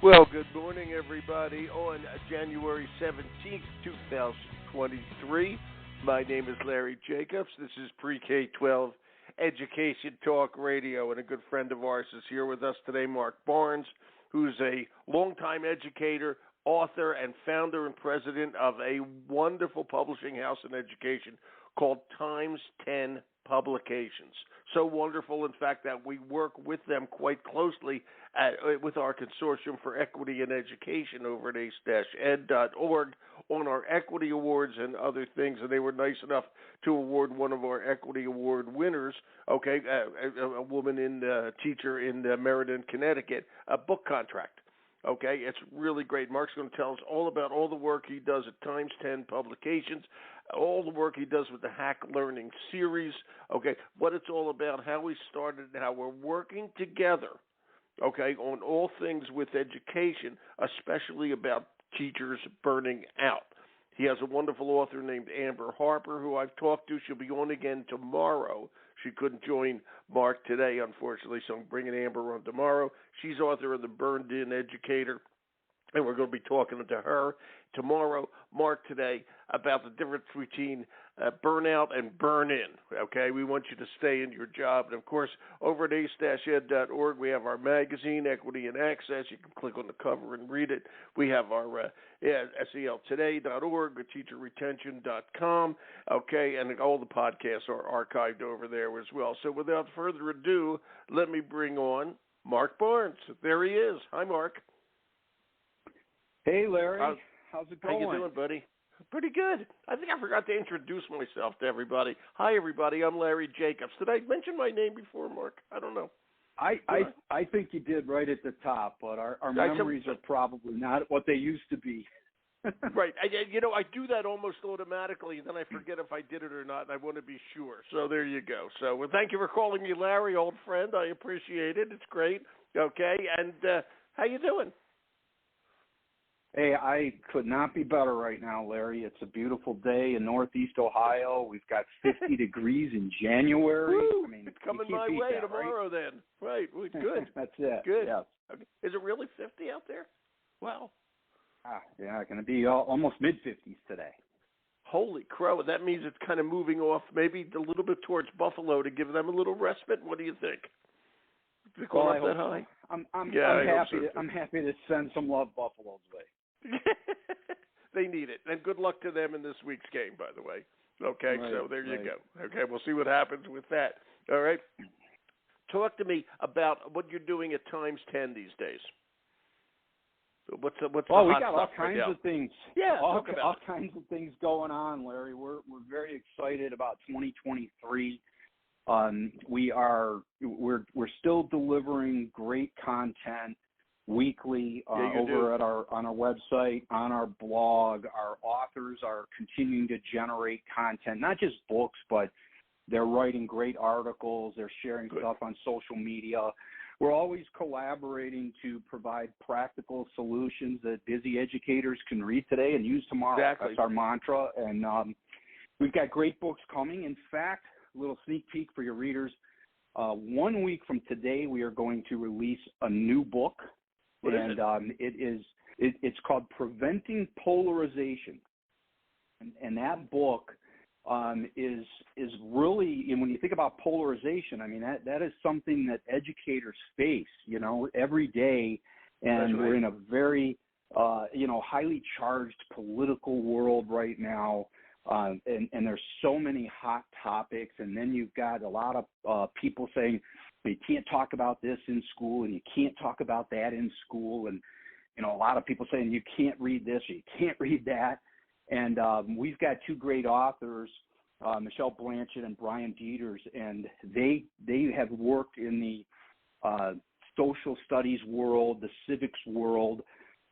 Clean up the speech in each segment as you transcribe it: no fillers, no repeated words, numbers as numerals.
Well, good morning, everybody. On January 17th, 2023, my name is Larry Jacobs. This is Pre-K 12 Education Talk Radio, and a good friend of ours is here with us today, Mark Barnes, who's a longtime educator, author, and founder and president of a wonderful publishing house in education called Times 10 Publications. So wonderful, in fact, that we work with them quite closely with our Consortium for Equity in Education over at ace-ed.org on our Equity Awards and other things. And they were nice enough to award one of our Equity Award winners, a woman teacher in Meriden, Connecticut, a book contract. Okay, it's really great. Mark's going to tell us all about all the work he does at Times 10 Publications, all the work he does with the Hack Learning series, okay, what it's all about, how we started, and how we're working together, okay, on all things with education, especially about teachers burning out. He has a wonderful author named Amber Harper, who I've talked to. She'll be on again tomorrow. She couldn't join Mark today, unfortunately, so I'm bringing Amber on tomorrow. She's author of The Burned-In Educator, and we're going to be talking to her tomorrow, Mark today, about the difference between burnout and burn-in, okay? We want you to stay in your job. And, of course, over at ace-ed.org, we have our magazine, Equity and Access. You can click on the cover and read it. We have our seltoday.org, teacherretention.com, okay? And all the podcasts are archived over there as well. So without further ado, let me bring on Mark Barnes. There he is. Hi, Mark. Hey, Larry. How's it going? How you doing, buddy? Pretty good. I think I forgot to introduce myself to everybody. Hi, everybody. I'm Larry Jacobs. Did I mention my name before, Mark? I don't know. I think you did right at the top, but our memories are probably not what they used to be. Right. I do that almost automatically, and then I forget if I did it or not, and I want to be sure. So there you go. So thank you for calling me Larry, old friend. I appreciate it. It's great. Okay. And how you doing? Hey, I could not be better right now, Larry. It's a beautiful day in Northeast Ohio. We've got 50 degrees in January. Woo! I mean, it's coming my way that, tomorrow, right? then. Right. Well, good. That's it. Good. Yes. Okay. Is it really 50 out there? Wow. Yeah, going to be almost mid-50s today. Holy crow. That means it's kind of moving off maybe a little bit towards Buffalo to give them a little respite. What do you think? Is it going up that high? I'm happy to send some love Buffalo's way. They need it. And good luck to them in this week's game, by the way. Okay, right, so there you right. go. Okay, we'll see what happens with that. All right. Talk to me about what you're doing at Times 10 these days. What's the we hot got all kinds of things. Yeah, all kinds of things going on, Larry. We're very excited about 2023. We're still delivering great content weekly over on our website, on our blog. Our authors are continuing to generate content, not just books, but they're writing great articles. They're sharing stuff on social media. We're always collaborating to provide practical solutions that busy educators can read today and use tomorrow. Exactly. That's our mantra. And we've got great books coming. In fact, a little sneak peek for your readers. 1 week from today, we are going to release a new book. What is it? It's called Preventing Polarization. And that book is really, and when you think about polarization, I mean, that is something that educators face, every day. And we're in a very, highly charged political world right now. And there's so many hot topics. And then you've got a lot of people saying, you can't talk about this in school and you can't talk about that in school. And, a lot of people saying you can't read this or you can't read that. And we've got two great authors, Michelle Blanchett and Brian Dieters, and they have worked in the social studies world, the civics world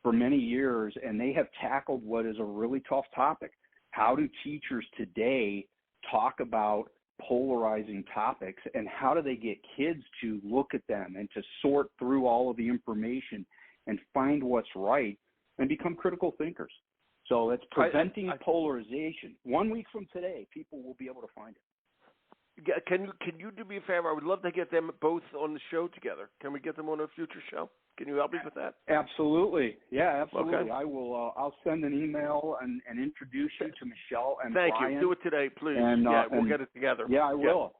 for many years, and they have tackled what is a really tough topic. How do teachers today talk about polarizing topics, and how do they get kids to look at them and to sort through all of the information and find what's right and become critical thinkers? So it's Preventing Polarization. 1 week from today, people will be able to find it. Can you do me a favor? I would love to get them both on the show together. Can we get them on a future show? Can you help me with that? Absolutely. Yeah, absolutely. Okay. I will. I'll send an email and introduce you to Michelle and Thank Brian. you. Do it today, please. And, we'll get it together. Yeah, I will.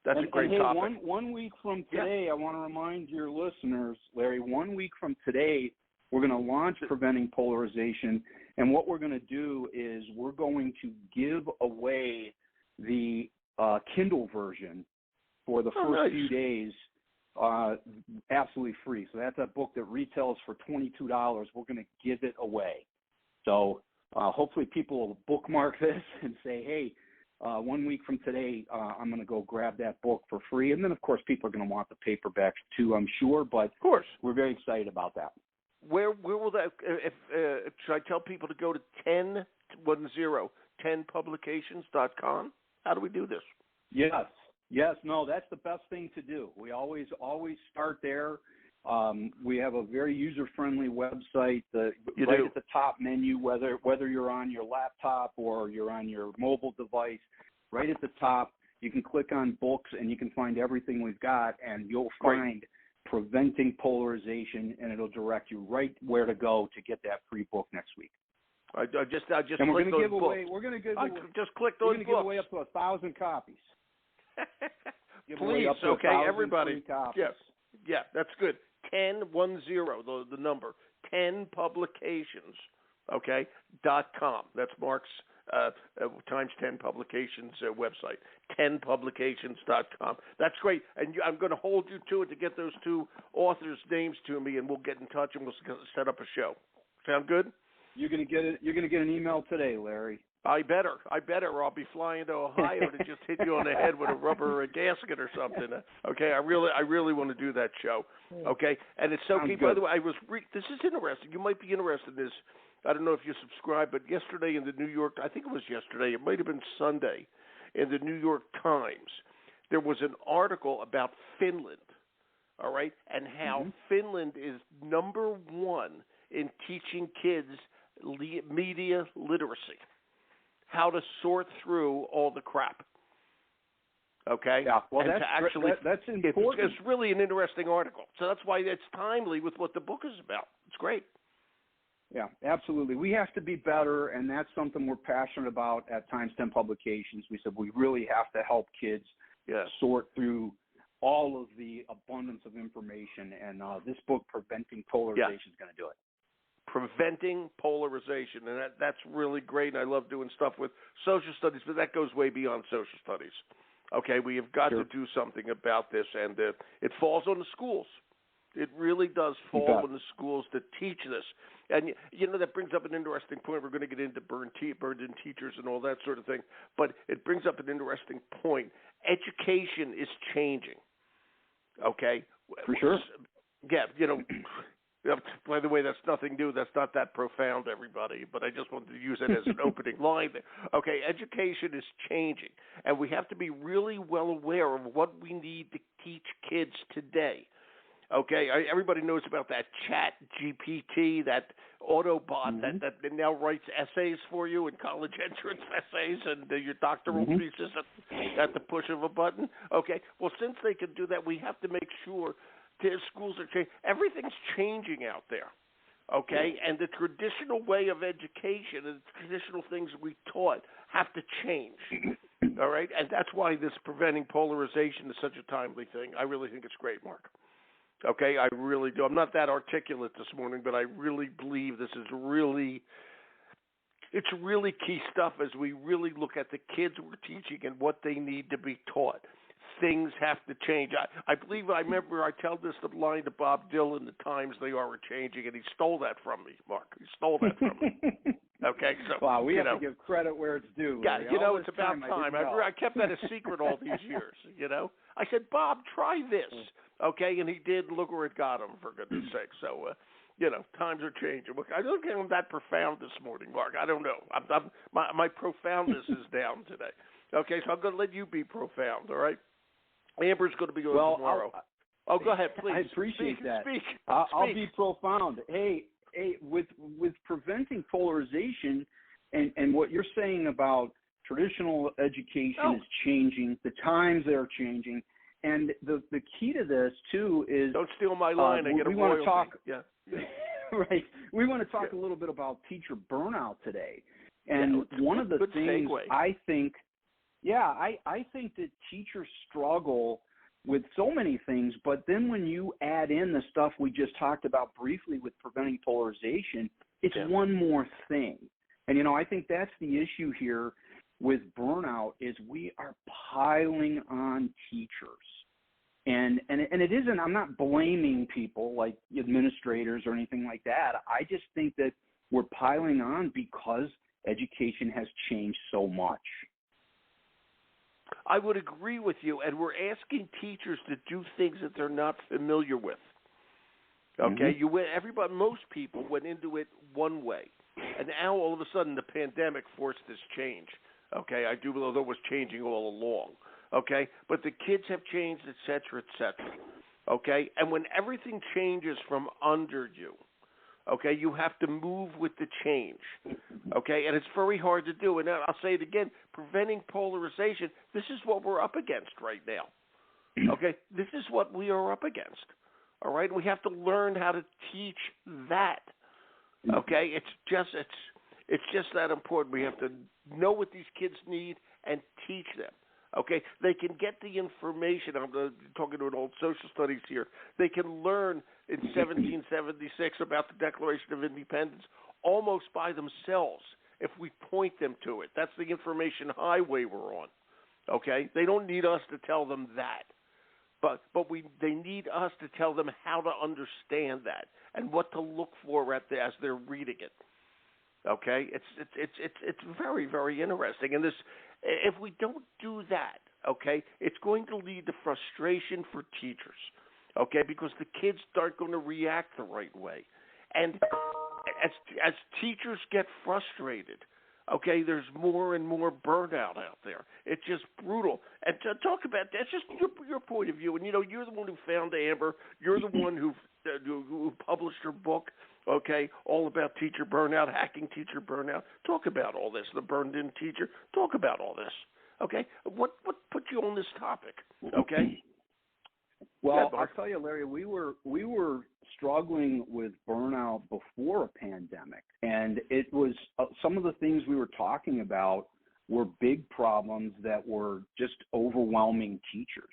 That's a great hey, topic. One week from today, I want to remind your listeners, Larry, 1 week from today, we're going to launch Preventing Polarization. And what we're going to do is we're going to give away the Kindle version for the first few days absolutely free. So that's a book that retails for $22. We're going to give it away. So hopefully people will bookmark this and say, hey, 1 week from today, I'm going to go grab that book for free. And then, of course, people are going to want the paperbacks too, I'm sure. But of course, we're very excited about that. Where will that? Should I tell people to go to 10publications.com? How do we do this? Yes. No, that's the best thing to do. We always start there. We have a very user-friendly website. At the top menu, whether you're on your laptop or you're on your mobile device, right at the top, you can click on books and you can find everything we've got, and you'll find Preventing Polarization, and it'll direct you right where to go to get that free book next week. I just and we're going to give away. We're going to give away. Just click those books. Give away up to 1,000 copies. Please, okay, everybody. Yeah, that's good. 10, the number 10publications. Okay, .com. That's Mark's times 10 publications website. 10publications.com. That's great, and I'm going to hold you to it to get those two authors' names to me, and we'll get in touch and we'll set up a show. Sound good? You're going to get it. You're going to get an email today, Larry. I better, or I'll be flying to Ohio to just hit you on the head with a rubber gasket or something. Okay, I really want to do that show. Okay, and it's so key. By the way, this is interesting. You might be interested in this. I don't know if you subscribe, but yesterday in the New York, I think it was yesterday, it might have been Sunday, in the New York Times, there was an article about Finland. All right, and how Finland is number one in teaching kids media literacy. How to sort through all the crap. Okay? Yeah, well, and that's important. It's really an interesting article. So that's why it's timely with what the book is about. It's great. Yeah, absolutely. We have to be better, and that's something we're passionate about at Times 10 Publications. We said we really have to help kids sort through all of the abundance of information, and this book, Preventing Polarization, is going to do it. Preventing Polarization, and that's really great. And I love doing stuff with social studies, but that goes way beyond social studies. Okay, we have got to do something about this, and it falls on the schools. It really does fall on the schools to teach this. And, that brings up an interesting point. We're going to get into burned-in teachers and all that sort of thing, but it brings up an interesting point. Education is changing, okay? For sure. Yeah, by the way, that's nothing new. That's not that profound, everybody, but I just wanted to use it as an opening line there. Okay, education is changing, and we have to be really well aware of what we need to teach kids today. Okay, everybody knows about that Chat GPT, that Autobot that now writes essays for you in college entrance essays and your doctoral thesis at the push of a button. Okay, well, since they can do that, we have to make sure schools are changing. Everything's changing out there. Okay, and the traditional way of education and the traditional things we taught have to change. All right, and that's why this Preventing Polarization is such a timely thing. I really think it's great, Mark. Okay, I really do. I'm not that articulate this morning, but I really believe this is really key stuff as we really look at the kids we're teaching and what they need to be taught. Things have to change. I remember I tell this line to Bob Dylan, the times they are changing, and he stole that from me, Mark. He stole that from me. Okay, so wow, we have to give credit where it's due. Yeah, it's about time. I kept that a secret all these years. I said, Bob, try this. Okay, and he did. Look where it got him, for goodness sake. So, times are changing. I don't think I'm that profound this morning, Mark. I don't know. My profoundness is down today. Okay, so I'm going to let you be profound. All right. Amber's going to be on tomorrow. Go ahead, please. I appreciate that. Speak. I'll be profound. Hey, with preventing polarization and what you're saying about traditional education is changing, the times are changing, And the key to this too is don't steal my line. I get a we want royalty. to talk. Yeah. Right. We want to talk a little bit about teacher burnout today. And one of the things segue. I think that teachers struggle with so many things, but then when you add in the stuff we just talked about briefly with preventing polarization, it's one more thing. And, I think that's the issue here with burnout is we are piling on teachers. And it isn't, I'm not blaming people like administrators or anything like that. I just think that we're piling on because education has changed so much. I would agree with you, and we're asking teachers to do things that they're not familiar with. Okay, most people went into it one way, and now all of a sudden the pandemic forced this change. Okay, I do believe it was changing all along. Okay, but the kids have changed, et cetera, et cetera. Okay, and when everything changes from under you, okay, you have to move with the change. Okay, and it's very hard to do. And I'll say it again, preventing polarization, this is what we're up against right now. Okay, this is what we are up against. All right, we have to learn how to teach that. Okay, it's just that important. We have to know what these kids need and teach them. Okay, they can get the information. I'm talking to an old social studies here. They can learn in 1776 about the Declaration of Independence almost by themselves if we point them to it. That's the information highway we're on. Okay, they don't need us to tell them that, but they need us to tell them how to understand that and what to look for as they're reading it. Okay, it's very, very interesting, and if we don't do that, okay, it's going to lead to frustration for teachers, okay, because the kids aren't going to react the right way, and as teachers get frustrated, okay, there's more and more burnout out there. It's just brutal. And to talk about that's just your point of view, and you're the one who found Amber. You're the one who published her book. Okay, all about teacher burnout, hacking teacher burnout. Talk about all this. The burned-in teacher. Talk about all this. Okay, what put you on this topic? Okay. Well, I'll tell you, Larry, we were struggling with burnout before a pandemic, and it was some of the things we were talking about were big problems that were just overwhelming teachers.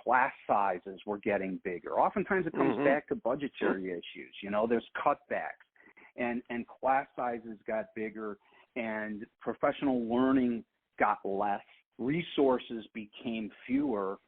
Class sizes were getting bigger. Oftentimes it comes back to budgetary issues. There's cutbacks, and class sizes got bigger, and professional learning got less. Resources became fewer,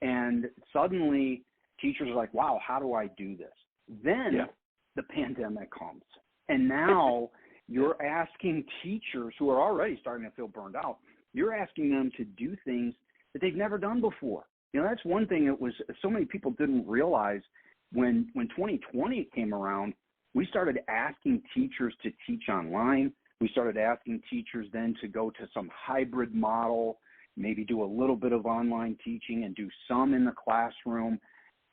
and suddenly teachers are like, wow, how do I do this? Then the pandemic comes, and now you're asking teachers who are already starting to feel burned out, you're asking them to do things that they've never done before. That's one thing that was so many people didn't realize when 2020 came around. We started asking teachers to teach online. We started asking teachers then to go to some hybrid model, maybe do a little bit of online teaching and do some in the classroom.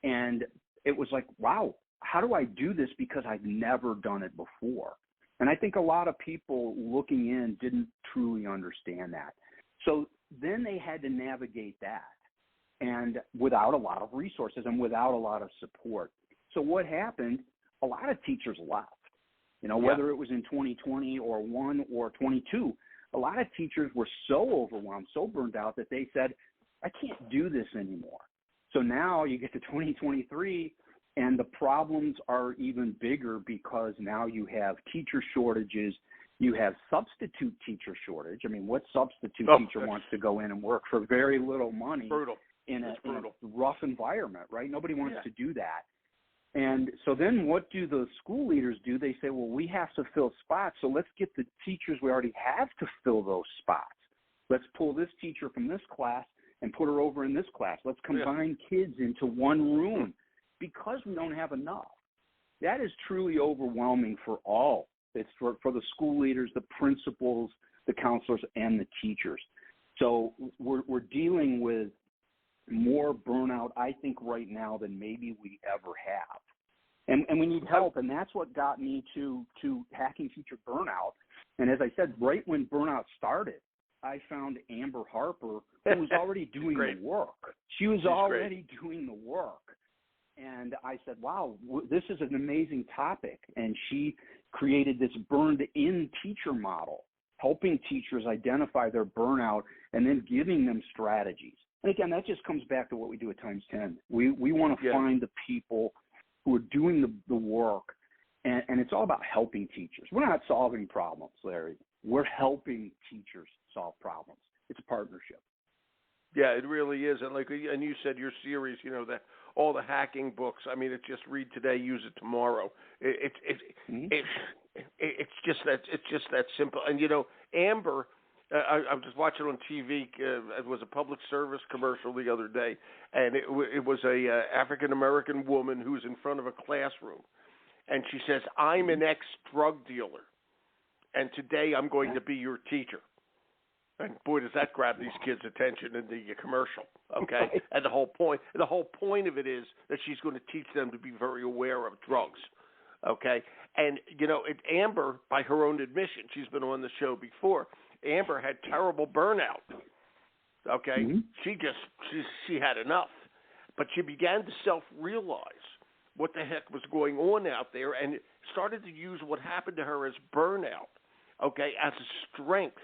And it was like, wow, how do I do this? Because I've never done it before. And I think a lot of people looking in didn't truly understand that. So then they had to navigate that, and without a lot of resources and without a lot of support. So what happened, a lot of teachers left, whether it was in 2020 or 1 or 22, a lot of teachers were so overwhelmed, so burned out that they said, I can't do this anymore. So now you get to 2023, and the problems are even bigger because now you have teacher shortages. You have substitute teacher shortage. I mean, what substitute teacher wants to go in and work for very little money in a rough environment, right? Nobody wants to do that. And so then what do the school leaders do? They say, well, we have to fill spots, so let's get the teachers we already have to fill those spots. Let's pull this teacher from this class and put her over in this class. Let's combine kids into one room because we don't have enough. That is truly overwhelming for all. It's for the school leaders, the principals, the counselors, and the teachers. So we're dealing with more burnout, I think, right now than maybe we ever have. And we need help, and that's what got me to hacking teacher burnout. And as I said, right when burnout started, I found Amber Harper, who was already doing the work. She was already doing the work. And I said, wow, this is an amazing topic. And she created this burned-in teacher model, helping teachers identify their burnout and then giving them strategies. And again, that just comes back to what we do at Times 10. We want to find the people who are doing the work, and it's all about helping teachers. We're not solving problems, Larry. We're helping teachers solve problems. It's a partnership. Yeah, it really is. And you said your series, that all the hacking books. I mean, it's just read today, use it tomorrow. It's just that simple. And Amber, I was just watching on TV. It was a public service commercial the other day, and it was a African American woman who was in front of a classroom, and she says, "I'm an ex-drug dealer, and today I'm going to be your teacher." And boy, does that grab these kids' attention in the commercial, okay? Right. And the whole point of it is that she's going to teach them to be very aware of drugs, okay? And Amber, by her own admission, she's been on the show before. Amber had terrible burnout, okay? Mm-hmm. She had enough, but she began to self-realize what the heck was going on out there, and started to use what happened to her as burnout, okay, as a strength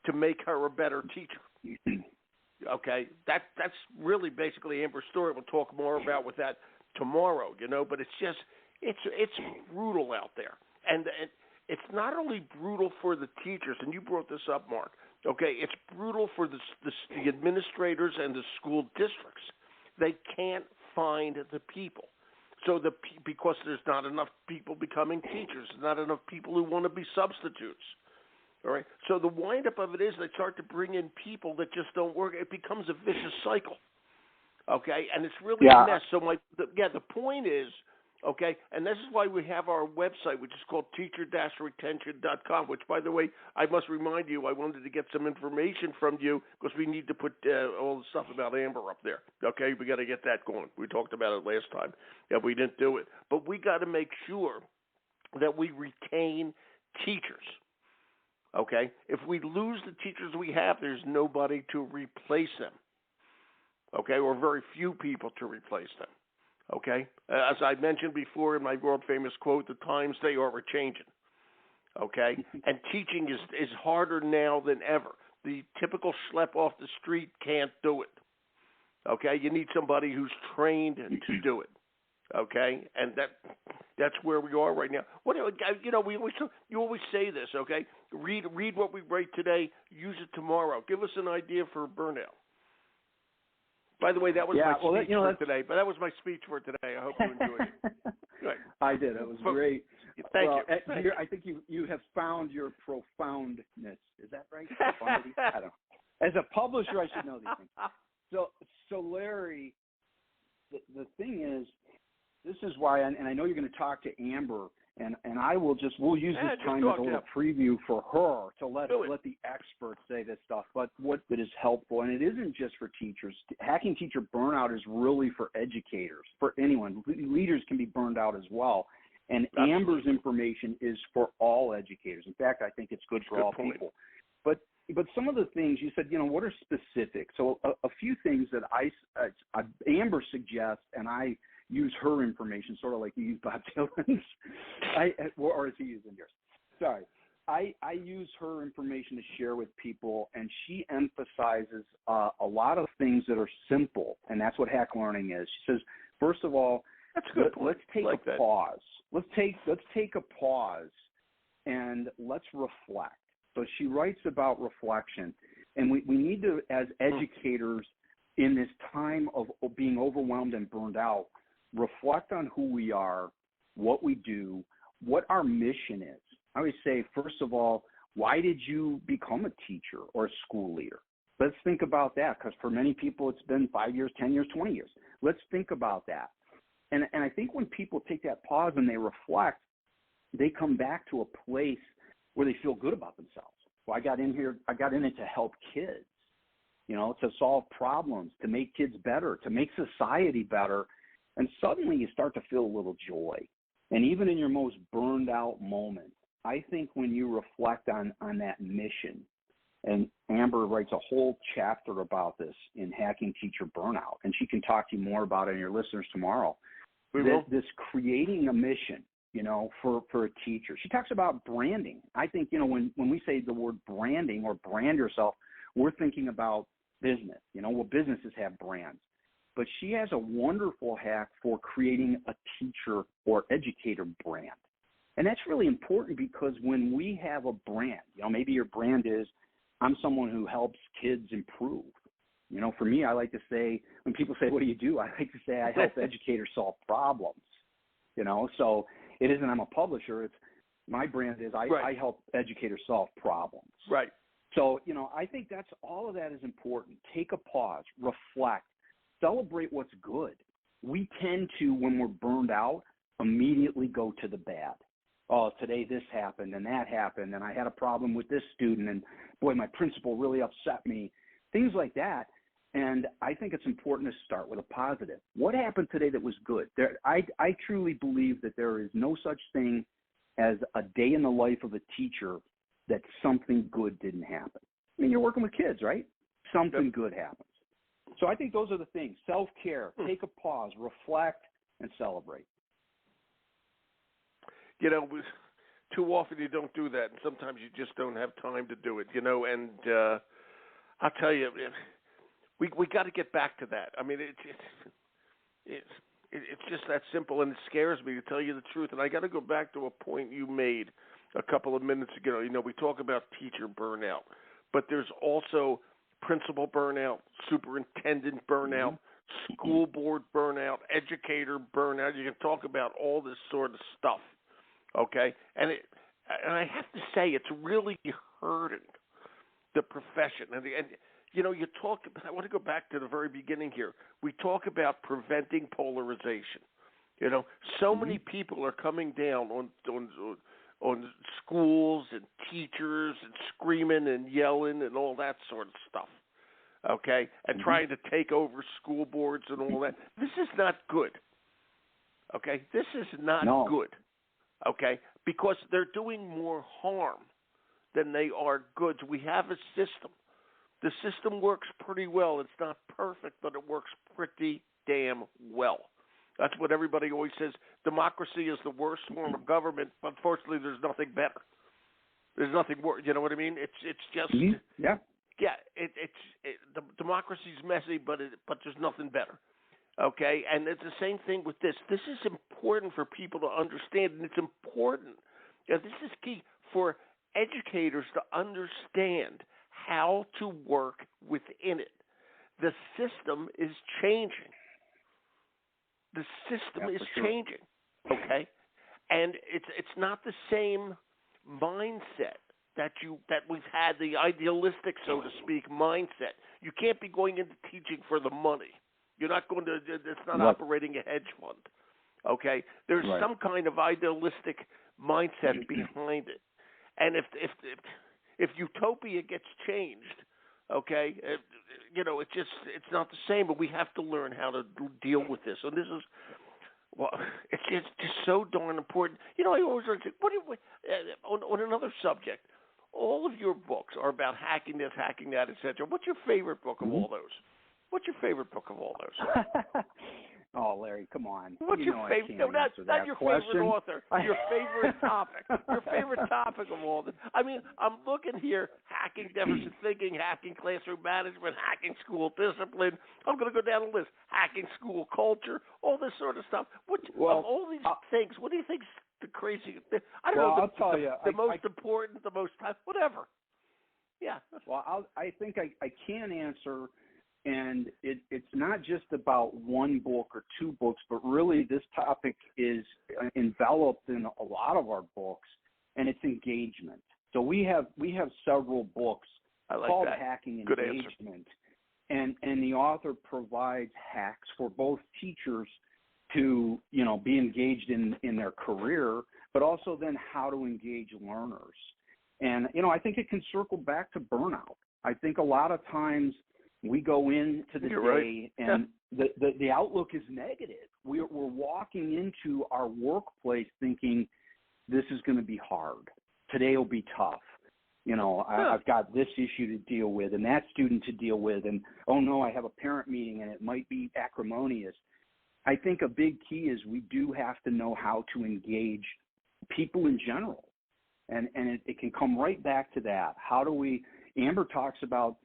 to make her a better teacher. Okay, that's really basically Amber's story. We'll talk more about with that tomorrow, but it's brutal out there, and it's not only brutal for the teachers, and you brought this up, Mark. Okay, it's brutal for the administrators and the school districts. They can't find the people. So because there's not enough people becoming teachers, not enough people who want to be substitutes. All right. So the windup of it is they start to bring in people that just don't work. It becomes a vicious cycle. Okay, and it's really a mess. So the point is, okay, and this is why we have our website, which is called teacher-retention.com, which, by the way, I must remind you, I wanted to get some information from you because we need to put all the stuff about Amber up there. Okay, we got to get that going. We talked about it last time. Yeah, we didn't do it. But we got to make sure that we retain teachers. Okay, if we lose the teachers we have, there's nobody to replace them. Okay, or very few people to replace them. Okay, as I mentioned before in my world famous quote, the times they are changing. Okay, and teaching is harder now than ever. The typical schlep off the street can't do it. Okay, you need somebody who's trained to do it. Okay, and that's where we are right now. You always say this. Okay, read what we write today, use it tomorrow. Give us an idea for burnout. By the way, that was my speech for today. But that was my speech for today. I hope you enjoyed it. Good. I did. It was great. Thank you. I think you have found your profoundness. Is that right? Profundity? I don't know. As a publisher, I should know these things. So Larry, the thing is, this is why, and I know you're going to talk to Amber, and we'll use this time as a little preview for her to let the experts say this stuff, but what it is helpful, and it isn't just for teachers. Hacking teacher burnout is really for educators, for anyone. Leaders can be burned out as well, and absolutely. Amber's information is for all educators. In fact, I think it's good for all people. But some of the things you said, what are specific? So a few things that Amber suggests, and I use her information, sort of like you use Bob Dylan's, or is he using yours? Sorry. I use her information to share with people, and she emphasizes a lot of things that are simple, and that's what hack learning is. She says, first of all, let's take a pause. Let's take a pause, and let's reflect. So she writes about reflection, and we need to, as educators, in this time of being overwhelmed and burned out, reflect on who we are, what we do, what our mission is. I always say, first of all, why did you become a teacher or a school leader? Let's think about that, because for many people it's been 5 years, 10 years, 20 years. Let's think about that. And I think when people take that pause and they reflect, they come back to a place where they feel good about themselves. Well, I got in it to help kids, to solve problems, to make kids better, to make society better. And suddenly you start to feel a little joy. And even in your most burned out moment, I think when you reflect on that mission And Amber writes a whole chapter about this in Hacking Teacher Burnout, and she can talk to you more about it and your listeners tomorrow. We will. This creating a mission, for a teacher. She talks about branding. I think, when we say the word branding or brand yourself, we're thinking about business. Businesses have brands. But she has a wonderful hack for creating a teacher or educator brand. And that's really important because when we have a brand, maybe your brand is, I'm someone who helps kids improve. For me, I like to say, when people say, what do you do? I like to say I help educators solve problems. So it isn't I'm a publisher. It's my brand is I help educators solve problems. Right. So, I think that's all of that is important. Take a pause, reflect, celebrate what's good. We tend to, when we're burned out, immediately go to the bad. Oh, today this happened and that happened, and I had a problem with this student, and boy, my principal really upset me. Things like that. And I think it's important to start with a positive. What happened today that was good? I truly believe that there is no such thing as a day in the life of a teacher that something good didn't happen. I mean, you're working with kids, right? Something good happens. So I think those are the things. Self-care, take a pause, reflect, and celebrate. Too often you don't do that, and sometimes you just don't have time to do it, and I'll tell you, we got to get back to that. I mean, it's just that simple, and it scares me, to tell you the truth. And I got to go back to a point you made a couple of minutes ago. We talk about teacher burnout, but there's also principal burnout, superintendent burnout, school board burnout, educator burnout. You can talk about all this sort of stuff, okay? And I have to say, it's really hurting the profession. And you talk. I want to go back to the very beginning here. We talk about preventing polarization. So many people are coming down on schools and teachers and screaming and yelling and all that sort of stuff, okay, and trying to take over school boards and all that. This is not good, okay? This is not good, okay, because they're doing more harm than they are good. We have a system. The system works pretty well. It's not perfect, but it works pretty damn well. That's what everybody always says. Democracy is the worst form of government. Unfortunately, there's nothing better. There's nothing worse. You know what I mean? It's just yeah. The democracy's messy, but there's nothing better. Okay, and it's the same thing with this. This is important for people to understand, and it's important. This is key for educators to understand how to work within it. The system is changing. The system is changing, okay? And it's not the same mindset that we've had, the idealistic, so to speak, mindset. You can't be going into teaching for the money. You're not going to. It's not operating a hedge fund, okay? There's some kind of idealistic mindset behind it, and if utopia gets changed, okay, it's not the same. But we have to learn how to deal with this. And this is, it's just so darn important. I always say, on another subject, all of your books are about hacking this, hacking that, etc. What's your favorite book of all those? What's your favorite book of all those? Oh, Larry, come on. What's your favorite? No, not your favorite author. Your favorite topic. Your favorite topic of all this. I mean, I'm looking here: hacking deficit thinking, hacking classroom management, hacking school discipline. I'm going to go down the list: hacking school culture, all this sort of stuff. Of all these things, what do you think's the crazy? I don't know. I'll tell you, the most important, the most whatever. Yeah. Well, I think I can answer. And it's not just about one book or two books, but really this topic is enveloped in a lot of our books, and it's engagement. So we have several books called Hacking Engagement, and the author provides hacks for both teachers to be engaged in their career, but also then how to engage learners. And I think it can circle back to burnout. I think a lot of times we go into the day and the outlook is negative. We're walking into our workplace thinking this is going to be hard. Today will be tough. I've got this issue to deal with and that student to deal with, and oh no, I have a parent meeting and it might be acrimonious. I think a big key is we do have to know how to engage people in general. And it can come right back to that. How do we, Amber talks about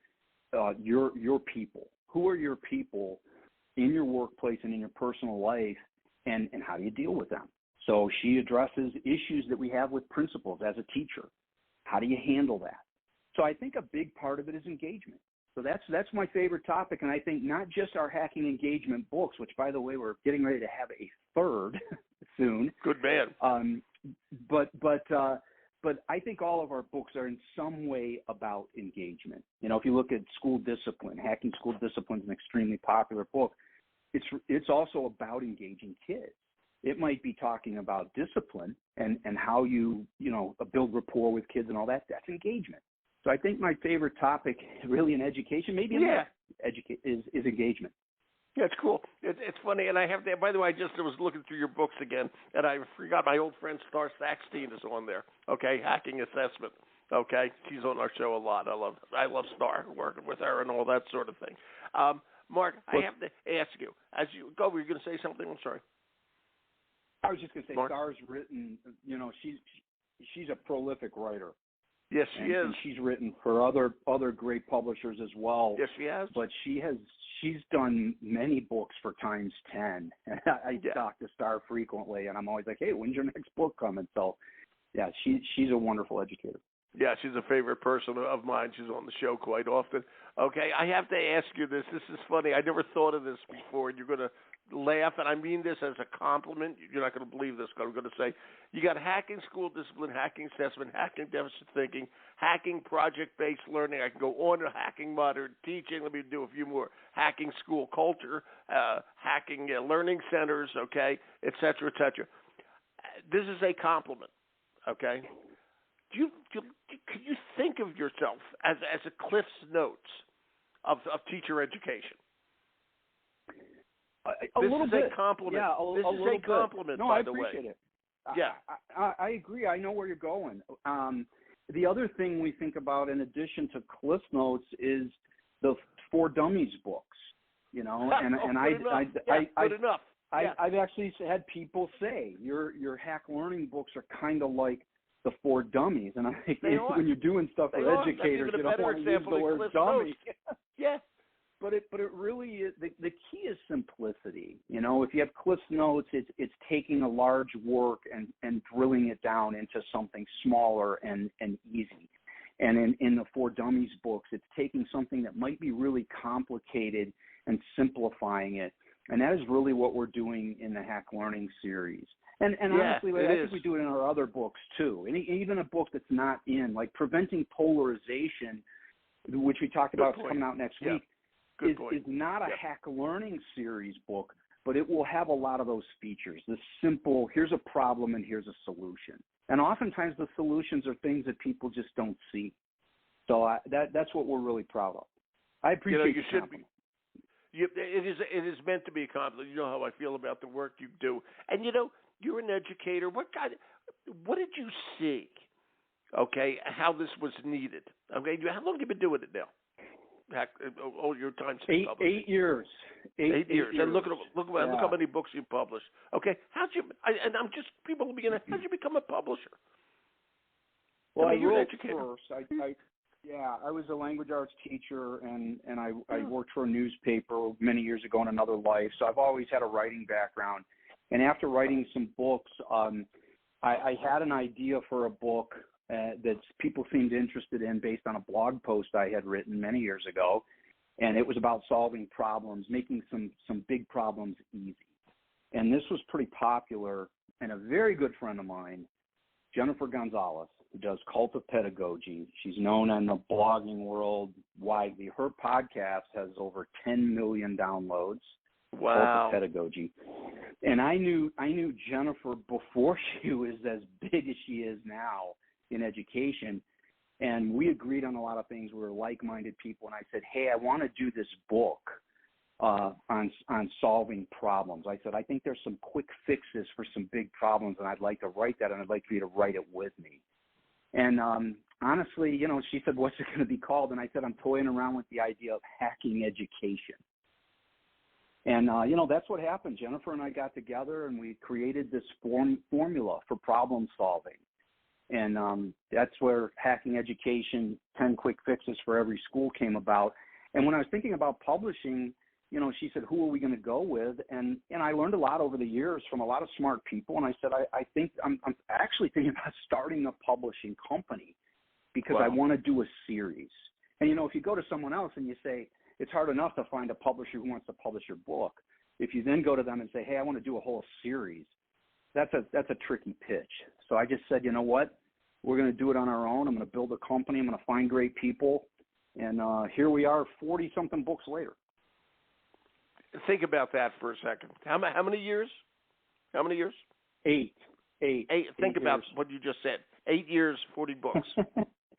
your people. Who are your people in your workplace and in your personal life, and how do you deal with them? So she addresses issues that we have with principals as a teacher. How do you handle that? So I think a big part of it is engagement. So that's my favorite topic, and I think not just our hacking engagement books, which, by the way, we're getting ready to have a third soon. Good man. But I think all of our books are in some way about engagement. If you look at School Discipline, Hacking School Discipline is an extremely popular book. It's also about engaging kids. It might be talking about discipline and how you build rapport with kids and all that. That's engagement. So I think my favorite topic really in education, maybe is engagement. Yeah, it's cool. It's funny, and I have that. By the way, I just was looking through your books again, and I forgot my old friend Star Saxteen is on there. Okay, Hacking Assessment. Okay, she's on our show a lot. I love Star, working with her and all that sort of thing. Mark, I have to ask you, as you go, were you going to say something? I'm sorry. I was just going to say, Mark? Star's written. She's a prolific writer. Yes, she is. And she's written for other great publishers as well. Yes, she has. But she's done many books for times 10. I talk to Star frequently, and I'm always like, hey, when's your next book coming? So, yeah, she's a wonderful educator. Yeah, she's a favorite person of mine. She's on the show quite often. Okay, I have to ask you this. This is funny. I never thought of this before, and you're going to laugh, and I mean this as a compliment. You're not going to believe this, but I'm going to say you got hacking school discipline, hacking assessment, hacking deficit thinking, hacking project-based learning. I can go on to hacking modern teaching. Let me do a few more. Hacking school culture, hacking learning centers, okay, et cetera, et cetera. This is a compliment, okay? Could you think of yourself as a Cliff's Notes of teacher education? This is a compliment. Yeah, this is a compliment, no, by I the way. appreciate it. Yeah. I agree. I know where you're going. The other thing we think about in addition to Cliff Notes is the For Dummies books, and good enough. I've actually had people say your hack learning books are kind of like the For Dummies, and I think when you're doing stuff for educators, you don't want to use the word dummy. Yeah. But it really is the key is simplicity. If you have Cliff Notes, it's taking a large work and drilling it down into something smaller and easy. And in the For Dummies books, it's taking something that might be really complicated and simplifying it. And that is really what we're doing in the Hack Learning series. And honestly, I think we do it in our other books too. And even a book that's not in, like Preventing Polarization, which we talked about coming out next week, is not a Hack Learning series book, but it will have a lot of those features. The simple, here's a problem and here's a solution. And oftentimes the solutions are things that people just don't see. So that's what we're really proud of. I appreciate you should be. It is meant to be a compliment. You know how I feel about the work you do. And, you're an educator. What did you see, okay, how this was needed? Okay, how long have you been doing it now? All your time since publishing. 8 years. 8 years. And look how many books you published. Okay, how'd you become a publisher? Well, I wrote first. I was a language arts teacher, and I worked for a newspaper many years ago in another life, so I've always had a writing background. And after writing some books, I had an idea for a book that people seemed interested in based on a blog post I had written many years ago, and it was about solving problems, making some big problems easy. And this was pretty popular, and a very good friend of mine, Jennifer Gonzalez, who does Cult of Pedagogy. She's known in the blogging world widely. Her podcast has over 10 million downloads. Wow. Cult of Pedagogy. And I knew Jennifer before she was as big as she is now in education, and we agreed on a lot of things. We were like-minded people, and I said, hey, I want to do this book on solving problems. I said, I think there's some quick fixes for some big problems, and I'd like to write that, and I'd like for you to write it with me. And honestly, she said, what's it going to be called? And I said, I'm toying around with the idea of hacking education. And, that's what happened. Jennifer and I got together and we created this formula for problem solving. And that's where hacking education, 10 quick fixes for every school came about. And when I was thinking about publishing, she said, who are we going to go with? And I learned a lot over the years from a lot of smart people. And I said, I think I'm actually thinking about starting a publishing company because I want to do a series. And, if you go to someone else and you say, it's hard enough to find a publisher who wants to publish your book. If you then go to them and say, hey, I want to do a whole series, that's a tricky pitch. So I just said, you know what? We're going to do it on our own. I'm going to build a company. I'm going to find great people. And here we are 40-something books later. Think about that for a second. How many years? How many years? Eight. Think about what you just said. 8 years, 40 books.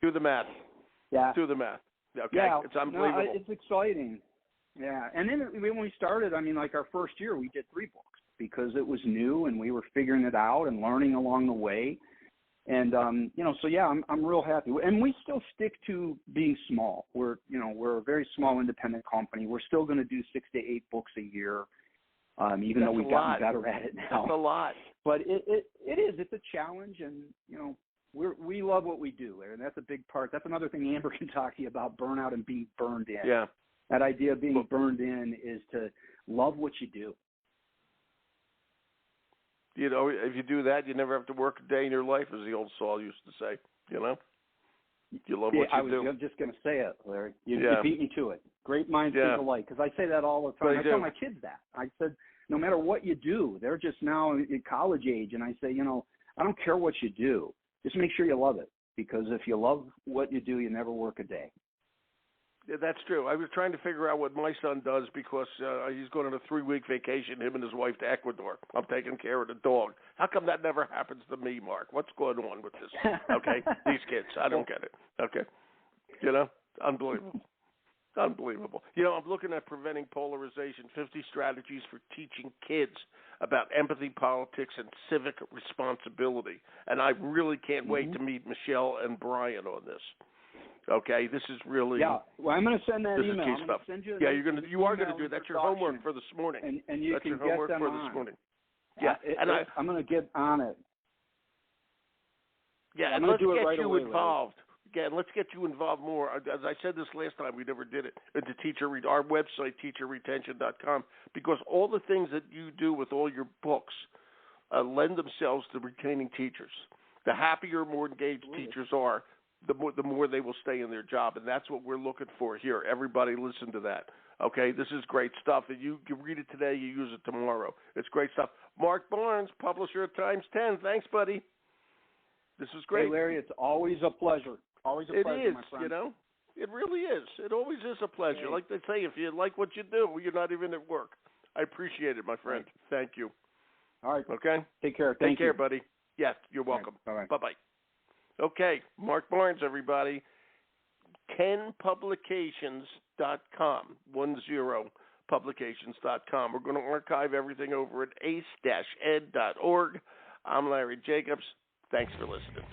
Do the math. Yeah. Do the math. Okay. Yeah. It's unbelievable. No, it's exciting. Yeah. And then when we started, like our first year, we did 3 books because it was new and we were figuring it out and learning along the way. And, so yeah, I'm real happy. And we still stick to being small. We're a very small independent company. We're still going to do 6 to 8 books a year, even though we've gotten better at it now. That's a lot. But it is. It's a challenge. And, we love what we do. And that's a big part. That's another thing Amber can talk to you about, burnout and being burned in. Yeah. That idea of being burned in is to love what you do. If you do that, you never have to work a day in your life, as the old Saul used to say. You love what you do. I was just going to say it, Larry. You beat me to it. Great minds think alike. Because I say that all the time. I tell my kids that. I said, no matter what you do, they're just now in college age. And I say, I don't care what you do. Just make sure you love it. Because if you love what you do, you never work a day. Yeah, that's true. I was trying to figure out what my son does because he's going on a 3-week vacation, him and his wife, to Ecuador. I'm taking care of the dog. How come that never happens to me, Mark? What's going on with this? Okay, these kids, I don't get it. Okay, unbelievable. Unbelievable. I'm looking at Preventing Polarization, 50 Strategies for Teaching Kids about Empathy, Politics, and Civic Responsibility. And I really can't wait to meet Michelle and Brian on this. Okay, this is really Well, I'm going to send that email. I'm going to send you. Yeah, you are going to do it. That's your homework for this morning. And you That's can your homework get them for on. this morning. I'm going to get on it. Yeah, and let's get you involved. Again, let's get you involved more. As I said this last time, we never did it. Into our website, teacherretention.com, because all the things that you do with all your books lend themselves to retaining teachers. The happier, more engaged teachers are, the more they will stay in their job, and that's what we're looking for here. Everybody listen to that. Okay, this is great stuff. And you read it today, you use it tomorrow. It's great stuff. Mark Barnes, publisher of Times 10. Thanks, buddy. This is great. Hey, Larry, it's always a pleasure. Always a pleasure, my friend. It is, It really is. It always is a pleasure. Hey. Like they say, if you like what you do, you're not even at work. I appreciate it, my friend. Right. Thank you. All right. Okay? Take care. Take care, buddy. Yes, you're welcome. Right. Bye-bye. Okay, Mark Barnes, everybody. 10publications.com, 10publications.com. We're going to archive everything over at ace-ed.org. I'm Larry Jacobs. Thanks for listening.